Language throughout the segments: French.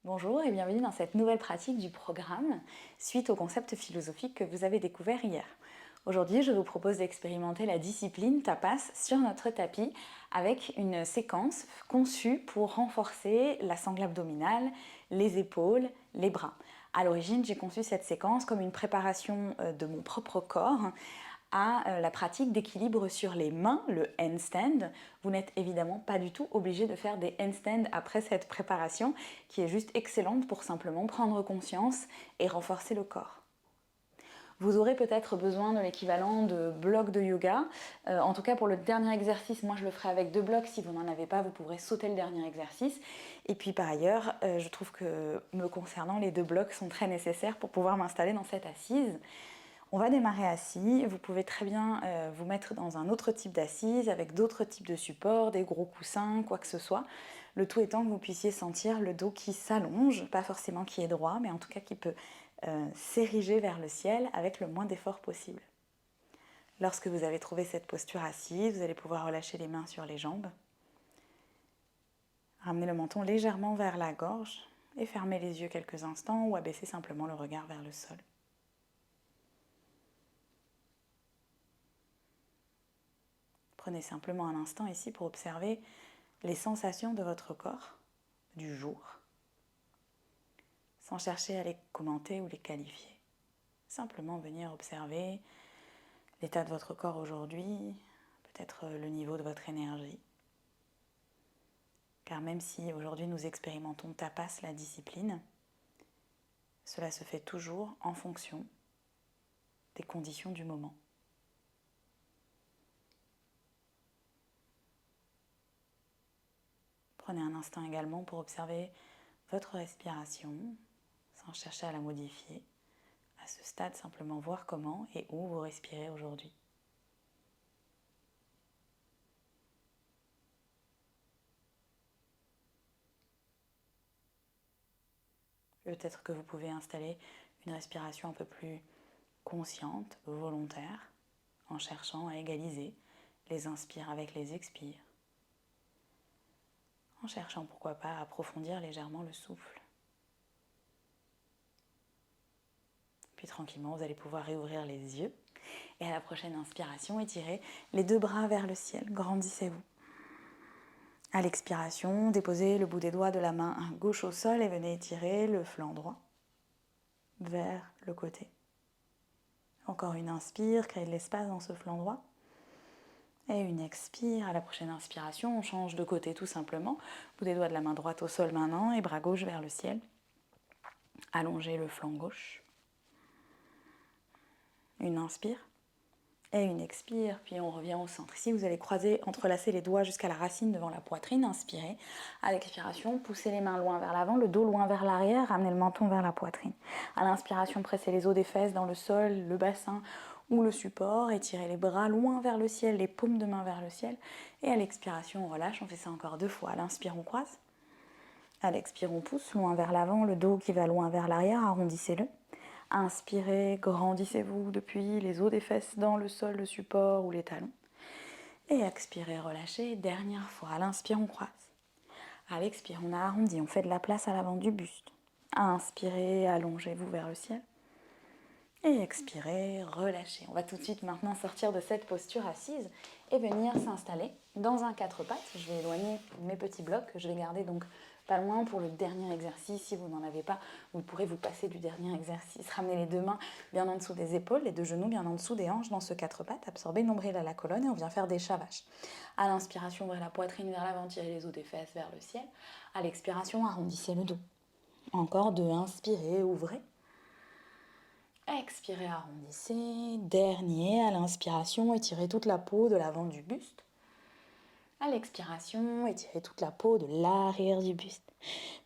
Bonjour et bienvenue dans cette nouvelle pratique du programme suite au concept philosophique que vous avez découvert hier. Aujourd'hui, je vous propose d'expérimenter la discipline tapas sur notre tapis avec une séquence conçue pour renforcer la sangle abdominale, les épaules, les bras. À l'origine, j'ai conçu cette séquence comme une préparation de mon propre corps à la pratique d'équilibre sur les mains, le handstand. Vous n'êtes évidemment pas du tout obligé de faire des handstands après cette préparation qui est juste excellente pour simplement prendre conscience et renforcer le corps. Vous aurez peut-être besoin de l'équivalent de blocs de yoga. En tout cas, pour le dernier exercice, moi je le ferai avec 2 blocs. Si vous n'en avez pas, vous pourrez sauter le dernier exercice. Et puis par ailleurs, je trouve que me concernant, les 2 blocs sont très nécessaires pour pouvoir m'installer dans cette assise. On va démarrer assis, vous pouvez très bien vous mettre dans un autre type d'assise avec d'autres types de supports, des gros coussins, quoi que ce soit. Le tout étant que vous puissiez sentir le dos qui s'allonge, pas forcément qui est droit, mais en tout cas qui peut s'ériger vers le ciel avec le moins d'effort possible. Lorsque vous avez trouvé cette posture assise, vous allez pouvoir relâcher les mains sur les jambes. Ramener le menton légèrement vers la gorge et fermer les yeux quelques instants ou abaisser simplement le regard vers le sol. Prenez simplement un instant ici pour observer les sensations de votre corps du jour, sans chercher à les commenter ou les qualifier. Simplement venir observer l'état de votre corps aujourd'hui, peut-être le niveau de votre énergie. Car même si aujourd'hui nous expérimentons tapas, la discipline, cela se fait toujours en fonction des conditions du moment. Prenez un instant également pour observer votre respiration, sans chercher à la modifier. À ce stade, simplement voir comment et où vous respirez aujourd'hui. Peut-être que vous pouvez installer une respiration un peu plus consciente, volontaire, en cherchant à égaliser les inspires avec les expires. En cherchant pourquoi pas à approfondir légèrement le souffle. Puis tranquillement, vous allez pouvoir réouvrir les yeux. Et à la prochaine inspiration, étirez les 2 bras vers le ciel, grandissez-vous. À l'expiration, déposez le bout des doigts de la main gauche au sol et venez étirer le flanc droit vers le côté. Encore une inspire, créez de l'espace dans ce flanc droit. Et une expire, à la prochaine inspiration, on change de côté tout simplement. Bout des doigts de la main droite au sol maintenant et bras gauche vers le ciel. Allongez le flanc gauche. Une inspire et une expire, puis on revient au centre. Ici, vous allez croiser, entrelacer les doigts jusqu'à la racine devant la poitrine. Inspirez. À l'expiration, poussez les mains loin vers l'avant, le dos loin vers l'arrière, ramenez le menton vers la poitrine. À l'inspiration, pressez les os des fesses dans le sol, le bassin ou le support. Étirez les bras loin vers le ciel, les paumes de main vers le ciel. Et à l'expiration, on relâche. On fait ça encore 2 fois. À l'inspire, on croise. À l'expire, on pousse loin vers l'avant, le dos qui va loin vers l'arrière, arrondissez-le. Inspirez, grandissez-vous depuis les os des fesses dans le sol, le support ou les talons. Et expirez, relâchez. Dernière fois, à l'inspire, on croise. À l'expire, on arrondit, on fait de la place à l'avant du buste. Inspirez, allongez-vous vers le ciel. Et expirez, relâchez. On va tout de suite maintenant sortir de cette posture assise et venir s'installer dans un 4 pattes. Je vais éloigner mes petits blocs que je vais garder donc pas loin pour le dernier exercice. Si vous n'en avez pas, vous pourrez vous passer du dernier exercice. Ramenez les 2 mains bien en dessous des épaules, les 2 genoux bien en dessous des hanches dans ce 4 pattes. Absorbez le nombril à la colonne et on vient faire des chavaches. À l'inspiration, ouvrez la poitrine vers l'avant, tirez les os des fesses vers le ciel. À l'expiration, arrondissez le dos. Encore 2, inspirez, ouvrez. Expirez, arrondissez. Dernier, à l'inspiration, étirez toute la peau de l'avant du buste. À l'expiration, étirez toute la peau de l'arrière du buste.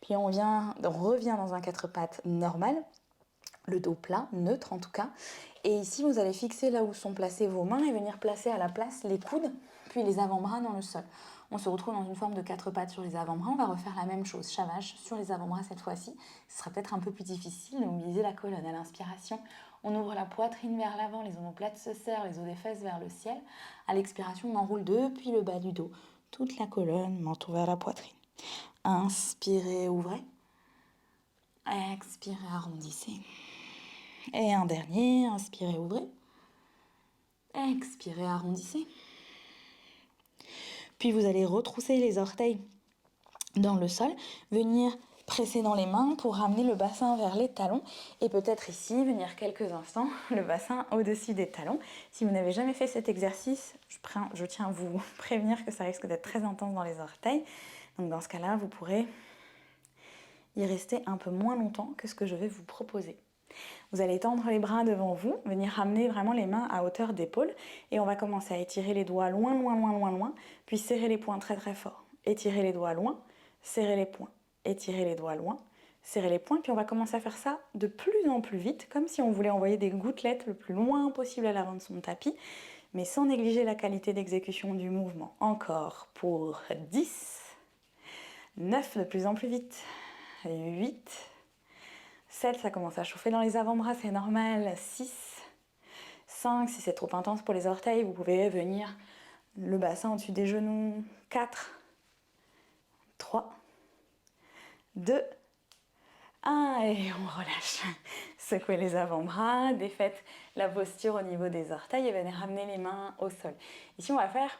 Puis on revient dans un 4 pattes normal, le dos plat, neutre en tout cas. Et ici, vous allez fixer là où sont placées vos mains et venir placer à la place les coudes, puis les avant-bras dans le sol. On se retrouve dans une forme de 4 pattes sur les avant-bras. On va refaire la même chose, chavache sur les avant-bras cette fois-ci. Ce sera peut-être un peu plus difficile de mobiliser la colonne. À l'inspiration, on ouvre la poitrine vers l'avant, les omoplates se serrent, les os des fesses vers le ciel. À l'expiration, on enroule depuis le bas du dos toute la colonne, menton vers la poitrine. Inspirez, ouvrez. Expirez, arrondissez. Et un dernier, inspirez, ouvrez. Expirez, arrondissez. Puis vous allez retrousser les orteils dans le sol, venir presser dans les mains pour ramener le bassin vers les talons et peut-être ici venir quelques instants le bassin au-dessus des talons. Si vous n'avez jamais fait cet exercice, je tiens à vous prévenir que ça risque d'être très intense dans les orteils. Donc dans ce cas-là, vous pourrez y rester un peu moins longtemps que ce que je vais vous proposer. Vous allez tendre les bras devant vous, venir ramener vraiment les mains à hauteur d'épaule et on va commencer à étirer les doigts loin, loin, loin, loin, loin, puis serrer les poings très très fort. Étirer les doigts loin, serrer les poings, étirer les doigts loin, serrer les poings, puis on va commencer à faire ça de plus en plus vite, comme si on voulait envoyer des gouttelettes le plus loin possible à l'avant de son tapis, mais sans négliger la qualité d'exécution du mouvement. Encore pour 10, 9, de plus en plus vite, 8, 7, ça commence à chauffer dans les avant-bras, c'est normal, 6, 5, si c'est trop intense pour les orteils, vous pouvez venir le bassin au-dessus des genoux, 4, 3, 2, 1, et on relâche. Secouez les avant-bras, défaites la posture au niveau des orteils et venez ramener les mains au sol. Ici, on va faire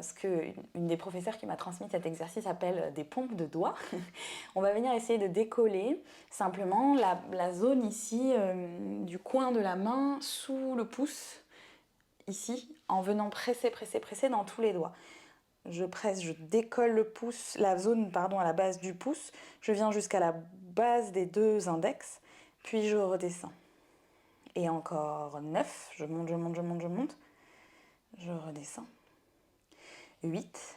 ce qu'une des professeurs qui m'a transmis cet exercice appelle des pompes de doigts. On va venir essayer de décoller simplement la zone ici du coin de la main sous le pouce, ici, en venant presser, presser, presser dans tous les doigts. Je presse, je décolle le pouce, la zone à la base du pouce, je viens jusqu'à la base des 2 index, puis je redescends. Et encore 9, je monte, je monte, je monte, je monte, je redescends. 8,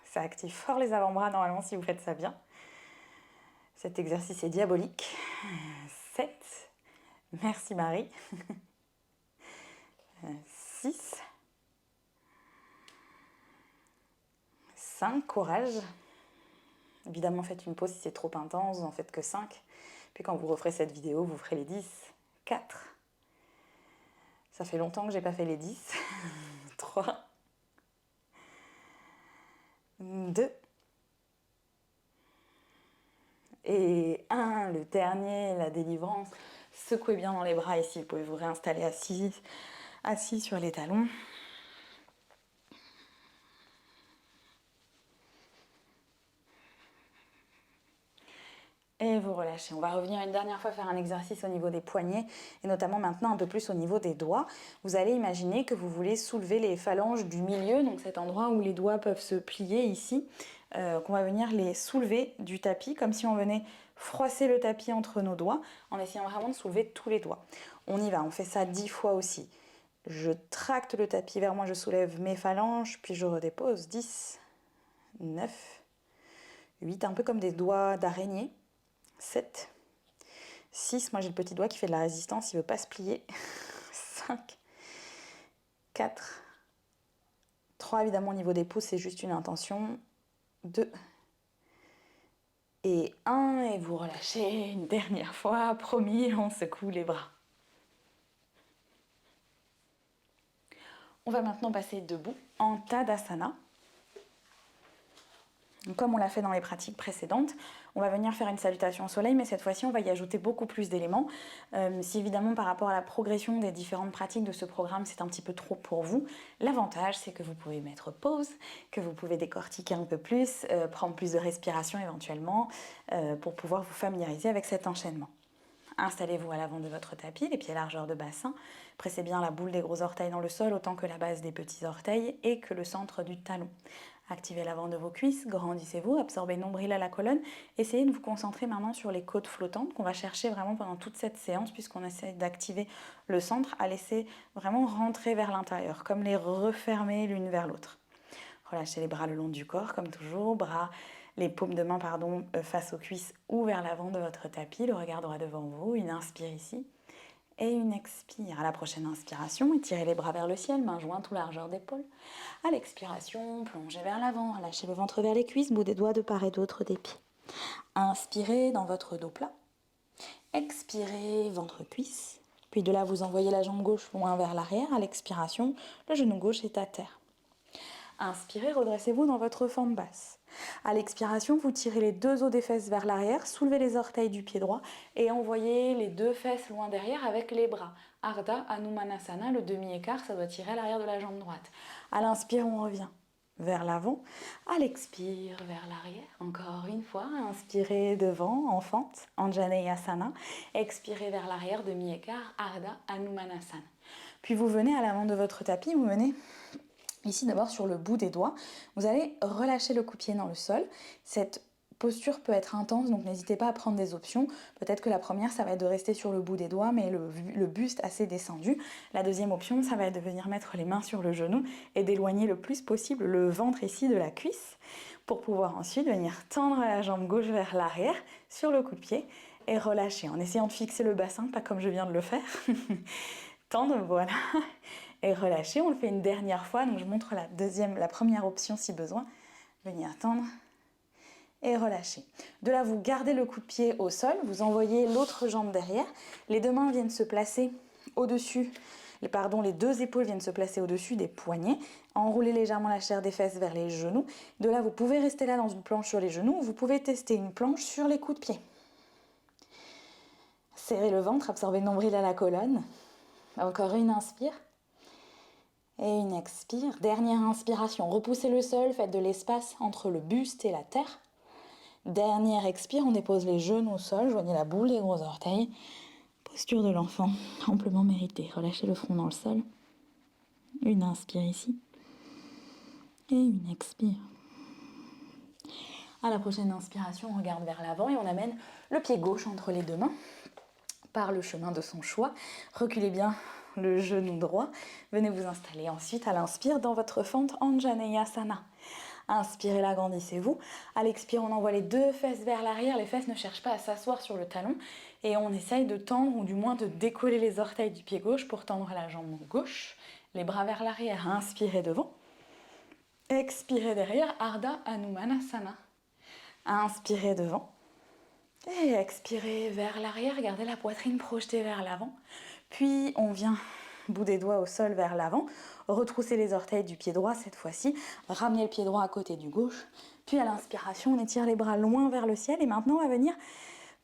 ça active fort les avant-bras normalement si vous faites ça bien. Cet exercice est diabolique. 7, merci Marie. 6, 5, courage. Évidemment, faites une pause si c'est trop intense, vous n'en faites que 5. Puis quand vous referez cette vidéo, vous ferez les 10. 4. Ça fait longtemps que j'ai pas fait les 10. 3. 2. Et 1, le dernier, la délivrance. Secouez bien dans les bras ici, vous pouvez vous réinstaller assis sur les talons. Et vous relâchez. On va revenir une dernière fois faire un exercice au niveau des poignets et notamment maintenant un peu plus au niveau des doigts. Vous allez imaginer que vous voulez soulever les phalanges du milieu, donc cet endroit où les doigts peuvent se plier ici, qu'on va venir les soulever du tapis comme si on venait froisser le tapis entre nos doigts en essayant vraiment de soulever tous les doigts. On y va, on fait ça 10 fois aussi. Je tracte le tapis vers moi, je soulève mes phalanges, puis je redépose. 10, 9, 8, un peu comme des doigts d'araignée. 7, 6, moi j'ai le petit doigt qui fait de la résistance, il ne veut pas se plier. 5, 4, 3, évidemment au niveau des pouces c'est juste une intention. 2 et 1, et vous relâchez une dernière fois, promis, on secoue les bras. On va maintenant passer debout en Tadasana. Comme on l'a fait dans les pratiques précédentes, on va venir faire une salutation au soleil, mais cette fois-ci, on va y ajouter beaucoup plus d'éléments. Si évidemment, par rapport à la progression des différentes pratiques de ce programme, c'est un petit peu trop pour vous, l'avantage, c'est que vous pouvez mettre pause, que vous pouvez décortiquer un peu plus, prendre plus de respiration éventuellement, pour pouvoir vous familiariser avec cet enchaînement. Installez-vous à l'avant de votre tapis, les pieds largeur de bassin. Pressez bien la boule des gros orteils dans le sol autant que la base des petits orteils et que le centre du talon. Activez l'avant de vos cuisses, grandissez-vous, absorbez nombril à la colonne. Essayez de vous concentrer maintenant sur les côtes flottantes qu'on va chercher vraiment pendant toute cette séance puisqu'on essaie d'activer le centre à laisser vraiment rentrer vers l'intérieur, comme les refermer l'une vers l'autre. Relâchez les bras le long du corps comme toujours, les paumes de main face aux cuisses ou vers l'avant de votre tapis, le regard droit devant vous, une inspire ici et une expire. À la prochaine inspiration, étirez les bras vers le ciel, mains jointes ou largeur d'épaule. À l'expiration, plongez vers l'avant, relâchez le ventre vers les cuisses, bout des doigts de part et d'autre des pieds. Inspirez dans votre dos plat, expirez ventre cuisse, puis de là vous envoyez la jambe gauche loin vers l'arrière. À l'expiration, le genou gauche est à terre. Inspirez, redressez-vous dans votre fente basse. À l'expiration, vous tirez les deux os des fesses vers l'arrière, soulevez les orteils du pied droit et envoyez les deux fesses loin derrière avec les bras. Ardha Hanumanasana, le demi-écart, ça doit tirer à l'arrière de la jambe droite. À l'inspire, on revient vers l'avant. À l'expire, vers l'arrière. Encore une fois, inspirez devant, en fente, Anjaneyasana. Expirez vers l'arrière, demi-écart, Ardha Hanumanasana. Puis vous venez à l'avant de votre tapis, vous venez ici d'abord sur le bout des doigts. Vous allez relâcher le coup-pied dans le sol. Cette posture peut être intense, donc n'hésitez pas à prendre des options. Peut-être que la première, ça va être de rester sur le bout des doigts, mais le buste assez descendu. La deuxième option, ça va être de venir mettre les mains sur le genou et d'éloigner le plus possible le ventre ici de la cuisse pour pouvoir ensuite venir tendre la jambe gauche vers l'arrière sur le coup de pied et relâcher en essayant de fixer le bassin, pas comme je viens de le faire. Tendre, voilà. Et relâcher, on le fait une dernière fois. Donc je montre la première option si besoin. Venir tendre et relâcher. De là, vous gardez le coup de pied au sol, vous envoyez l'autre jambe derrière. Les deux mains viennent se placer au-dessus, les deux épaules viennent se placer au-dessus des poignets. Enroulez légèrement la chair des fesses vers les genoux. De là, vous pouvez rester là dans une planche sur les genoux. Vous pouvez tester une planche sur les coups de pied. Serrez le ventre, absorbez le nombril à la colonne. Encore une inspire. Et une expire. Dernière inspiration. Repoussez le sol, faites de l'espace entre le buste et la terre. Dernière expire, on dépose les genoux au sol, joignez la boule, les gros orteils. Posture de l'enfant, amplement méritée. Relâchez le front dans le sol. Une inspire ici. Et une expire. À la prochaine inspiration, on regarde vers l'avant et on amène le pied gauche entre les deux mains par le chemin de son choix. Reculez bien le genou droit. Venez vous installer ensuite à l'inspire dans votre fente Anjaneyasana. Inspirez, agrandissez-vous. À l'expire, on envoie les deux fesses vers l'arrière. Les fesses ne cherchent pas à s'asseoir sur le talon. Et on essaye de tendre, ou du moins de décoller les orteils du pied gauche pour tendre la jambe gauche. Les bras vers l'arrière. Inspirez devant. Expirez derrière. Ardha Hanumanasana. Inspirez devant. Et expirez vers l'arrière. Gardez la poitrine projetée vers l'avant. Puis on vient, bout des doigts au sol vers l'avant, retrousser les orteils du pied droit cette fois-ci, ramener le pied droit à côté du gauche, puis à l'inspiration on étire les bras loin vers le ciel et maintenant on va venir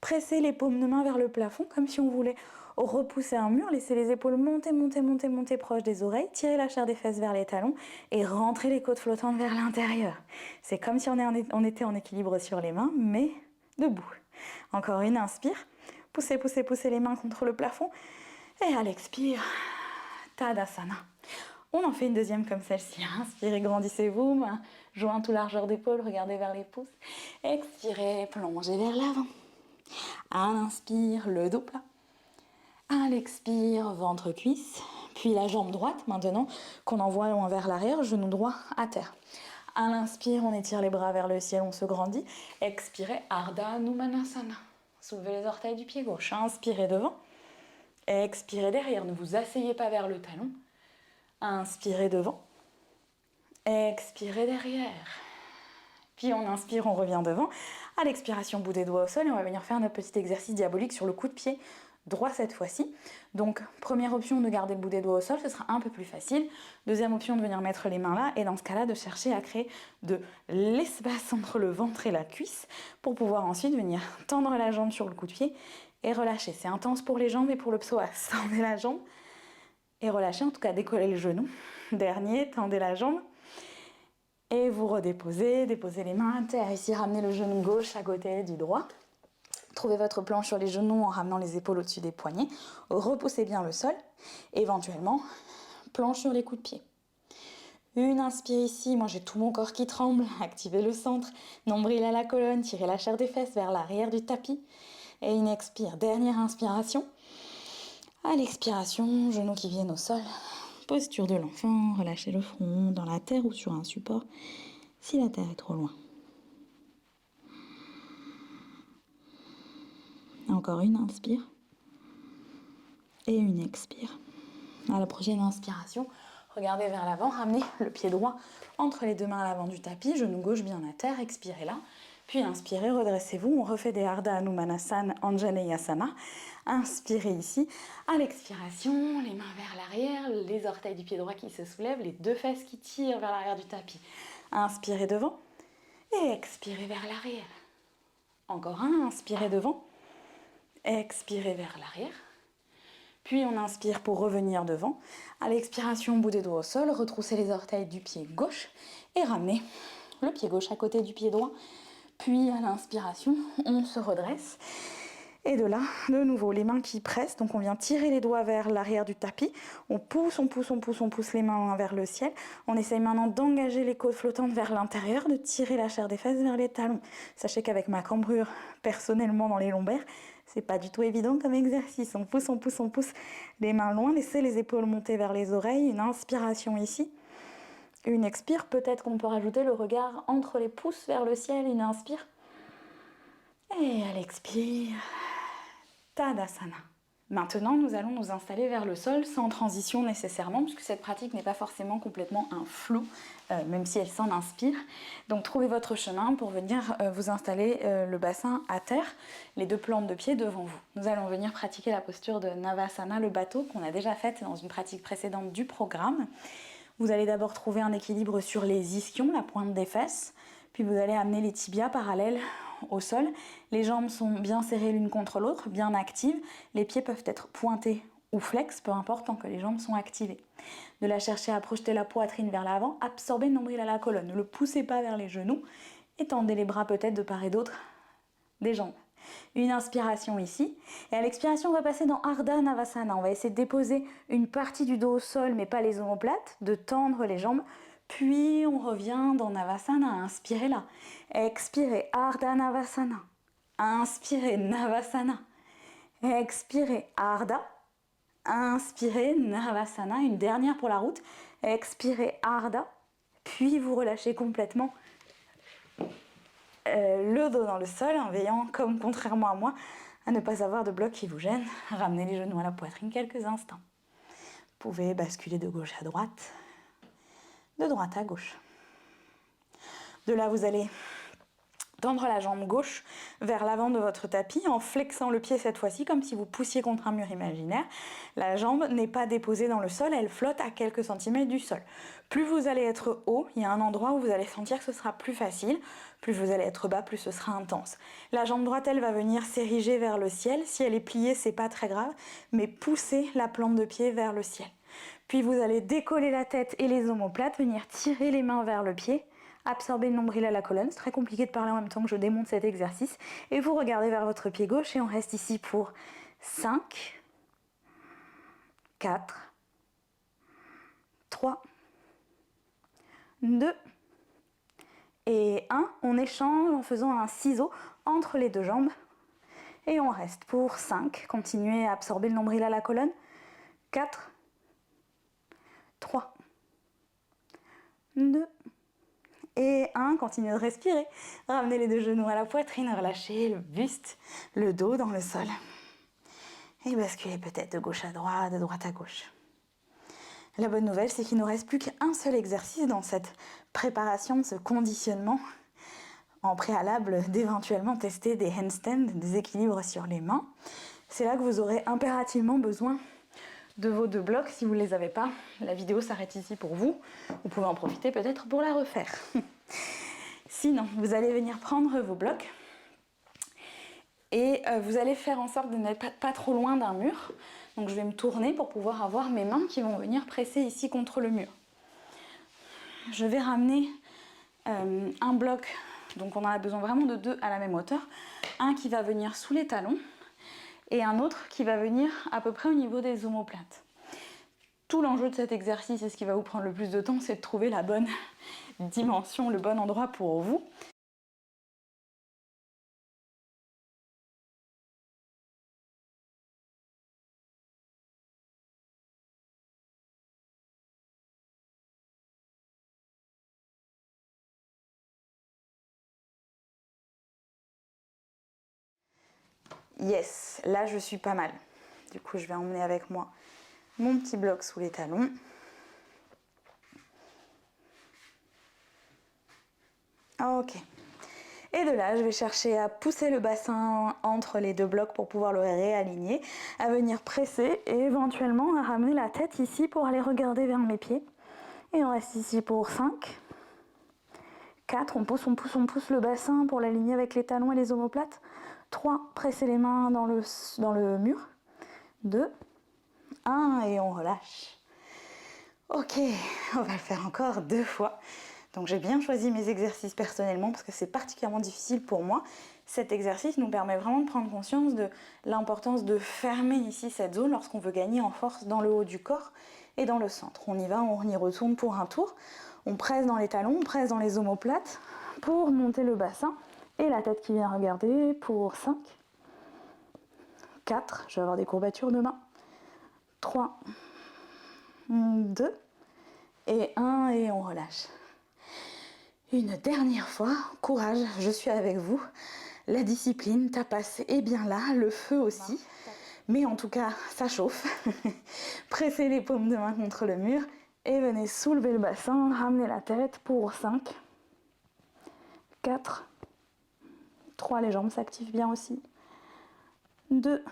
presser les paumes de main vers le plafond comme si on voulait repousser un mur, laisser les épaules monter, monter, monter, monter proche des oreilles, tirer la chair des fesses vers les talons et rentrer les côtes flottantes vers l'intérieur. C'est comme si on était en équilibre sur les mains, mais debout. Encore une inspire, poussez, poussez, poussez les mains contre le plafond. Et à l'expire, Tadasana. On en fait une deuxième comme celle-ci. Inspirez, grandissez-vous, main joint tout largeur d'épaule, regardez vers les pouces. Expirez, plongez vers l'avant. À l'inspire, le dos plat. À l'expire, ventre cuisse. Puis la jambe droite, maintenant, qu'on envoie loin vers l'arrière, genou droit à terre. À l'inspire, on étire les bras vers le ciel, on se grandit. Expirez, Ardha Hanumanasana. Soulevez les orteils du pied gauche. Inspirez devant. Expirez derrière, ne vous asseyez pas vers le talon. Inspirez devant. Expirez derrière. Puis on inspire, on revient devant. À l'expiration, bout des doigts au sol et on va venir faire notre petit exercice diabolique sur le coup de pied droit cette fois-ci. Donc première option de garder le bout des doigts au sol, ce sera un peu plus facile. Deuxième option de venir mettre les mains là et dans ce cas-là de chercher à créer de l'espace entre le ventre et la cuisse pour pouvoir ensuite venir tendre la jambe sur le coup de pied et relâcher. C'est intense pour les jambes et pour le psoas. Tendez la jambe et relâchez, en tout cas décollez le genou. Dernier, tendez la jambe et vous redéposez, déposez les mains à terre. Ici, ramenez le genou gauche à côté du droit. Trouvez votre planche sur les genoux en ramenant les épaules au-dessus des poignets. Repoussez bien le sol. Éventuellement, planche sur les coups de pied. Une inspire ici, moi j'ai tout mon corps qui tremble. Activez le centre, nombril à la colonne, tirez la chair des fesses vers l'arrière du tapis. Et une expire, dernière inspiration. À l'expiration, genoux qui viennent au sol. Posture de l'enfant, relâchez le front dans la terre ou sur un support si la terre est trop loin. Encore une inspire et une expire. À la prochaine inspiration, regardez vers l'avant, ramenez le pied droit entre les deux mains à l'avant du tapis, genou gauche bien à terre, expirez là. Puis inspirez, redressez-vous. On refait des Ardha Hanumanasana, Anjaneyasana. Inspirez ici. À l'expiration, les mains vers l'arrière, les orteils du pied droit qui se soulèvent, les deux fesses qui tirent vers l'arrière du tapis. Inspirez devant et expirez vers l'arrière. Encore un, inspirez devant, expirez vers l'arrière. Puis on inspire pour revenir devant. À l'expiration, bout des doigts au sol, retroussez les orteils du pied gauche et ramenez le pied gauche à côté du pied droit. Puis à l'inspiration, on se redresse. Et de là, de nouveau, les mains qui pressent. Donc on vient tirer les doigts vers l'arrière du tapis. On pousse, on pousse, on pousse, on pousse les mains vers le ciel. On essaye maintenant d'engager les côtes flottantes vers l'intérieur, de tirer la chair des fesses vers les talons. Sachez qu'avec ma cambrure, personnellement dans les lombaires, c'est pas du tout évident comme exercice. On pousse, on pousse, on pousse les mains loin. Laissez les épaules monter vers les oreilles. Une inspiration ici. Une expire. Peut-être qu'on peut rajouter le regard entre les pouces vers le ciel. Une inspire. Et à l'expire. Tadasana. Maintenant, nous allons nous installer vers le sol sans transition nécessairement, puisque cette pratique n'est pas forcément complètement un flou, même si elle s'en inspire. Donc trouvez votre chemin pour venir vous installer le bassin à terre, les deux plantes de pied devant vous. Nous allons venir pratiquer la posture de Navasana, le bateau, qu'on a déjà faite dans une pratique précédente du programme. Vous allez d'abord trouver un équilibre sur les ischions, la pointe des fesses, puis vous allez amener les tibias parallèles au sol. Les jambes sont bien serrées l'une contre l'autre, bien actives. Les pieds peuvent être pointés ou flex, peu importe, tant que les jambes sont activées. De là, chercher à projeter la poitrine vers l'avant, absorber le nombril à la colonne. Ne le poussez pas vers les genoux. Étendez les bras peut-être de part et d'autre des jambes. Une inspiration ici. Et à l'expiration, on va passer dans Ardha Navasana. On va essayer de déposer une partie du dos au sol, mais pas les omoplates, de tendre les jambes. Puis on revient dans Navasana. Inspirez là. Expirez Ardha Navasana. Inspirez Navasana. Expirez Ardha. Inspirez Navasana. Une dernière pour la route. Expirez Ardha. Puis vous relâchez complètement le dos dans le sol, en veillant, comme contrairement à moi, à ne pas avoir de bloc qui vous gêne. Ramenez les genoux à la poitrine quelques instants. Vous pouvez basculer de gauche à droite, de droite à gauche. De là, vous allez tendre la jambe gauche vers l'avant de votre tapis en flexant le pied cette fois-ci comme si vous poussiez contre un mur imaginaire. La jambe n'est pas déposée dans le sol, elle flotte à quelques centimètres du sol. Plus vous allez être haut, il y a un endroit où vous allez sentir que ce sera plus facile. Plus vous allez être bas, plus ce sera intense. La jambe droite, elle va venir s'ériger vers le ciel. Si elle est pliée, c'est pas très grave, mais poussez la plante de pied vers le ciel. Puis vous allez décoller la tête et les omoplates, venir tirer les mains vers le pied. Absorber le nombril à la colonne, c'est très compliqué de parler en même temps que je démonte cet exercice. Et vous regardez vers votre pied gauche et on reste ici pour 5, 4, 3, 2 et 1. On échange en faisant un ciseau entre les deux jambes. Et on reste pour 5. Continuez à absorber le nombril à la colonne. 4, 3, 2 et 1, continuez de respirer. Ramenez les deux genoux à la poitrine, relâchez le buste, le dos dans le sol. Et basculez peut-être de gauche à droite, de droite à gauche. La bonne nouvelle, c'est qu'il ne nous reste plus qu'un seul exercice dans cette préparation, ce conditionnement, en préalable d'éventuellement tester des handstands, des équilibres sur les mains. C'est là que vous aurez impérativement besoin de vos deux blocs. Si vous ne les avez pas, la vidéo s'arrête ici pour vous. Vous pouvez en profiter peut-être pour la refaire. Sinon, vous allez venir prendre vos blocs et vous allez faire en sorte de n'être pas trop loin d'un mur. Donc je vais me tourner pour pouvoir avoir mes mains qui vont venir presser ici contre le mur. Je vais ramener un bloc, donc on en a besoin vraiment de deux à la même hauteur. Un qui va venir sous les talons et un autre qui va venir à peu près au niveau des omoplates. Tout l'enjeu de cet exercice et ce qui va vous prendre le plus de temps, c'est de trouver la bonne dimension, le bon endroit pour vous. Yes, là je suis pas mal. Du coup, je vais emmener avec moi mon petit bloc sous les talons. Ok. Et de là, je vais chercher à pousser le bassin entre les deux blocs pour pouvoir le réaligner, à venir presser et éventuellement à ramener la tête ici pour aller regarder vers mes pieds. Et on reste ici pour 5, 4, on pousse le bassin pour l'aligner avec les talons et les omoplates. 3, presser les mains dans le mur. 2, 1 et on relâche. Ok, on va le faire encore 2 fois. Donc j'ai bien choisi mes exercices personnellement parce que c'est particulièrement difficile pour moi. Cet exercice nous permet vraiment de prendre conscience de l'importance de fermer ici cette zone lorsqu'on veut gagner en force dans le haut du corps et dans le centre. On y va, on y retourne pour un tour. On presse dans les talons, on presse dans les omoplates pour monter le bassin et la tête qui vient regarder pour 5, 4, je vais avoir des courbatures de main, 3, 2 et 1 et on relâche. Une dernière fois, courage, je suis avec vous. La discipline, tapas est bien là, le feu aussi. Mais en tout cas, ça chauffe. Pressez les paumes de main contre le mur et venez soulever le bassin, ramener la tête pour 5, 4, 3, les jambes s'activent bien aussi, 2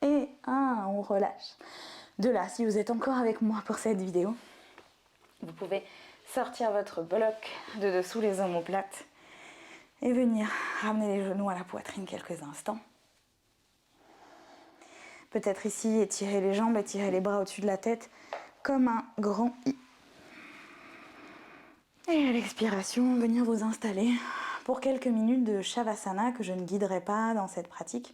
et 1, on relâche. De là, si vous êtes encore avec moi pour cette vidéo, vous pouvez sortir votre bloc de dessous les omoplates et venir ramener les genoux à la poitrine quelques instants. Peut-être ici étirer les jambes, étirer les bras au-dessus de la tête comme un grand I. Et à l'expiration, venir vous installer pour quelques minutes de Shavasana que je ne guiderai pas dans cette pratique.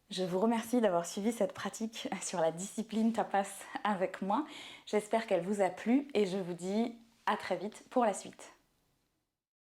Je vous remercie d'avoir suivi cette pratique sur la discipline tapas avec moi. J'espère qu'elle vous a plu et je vous dis à très vite pour la suite.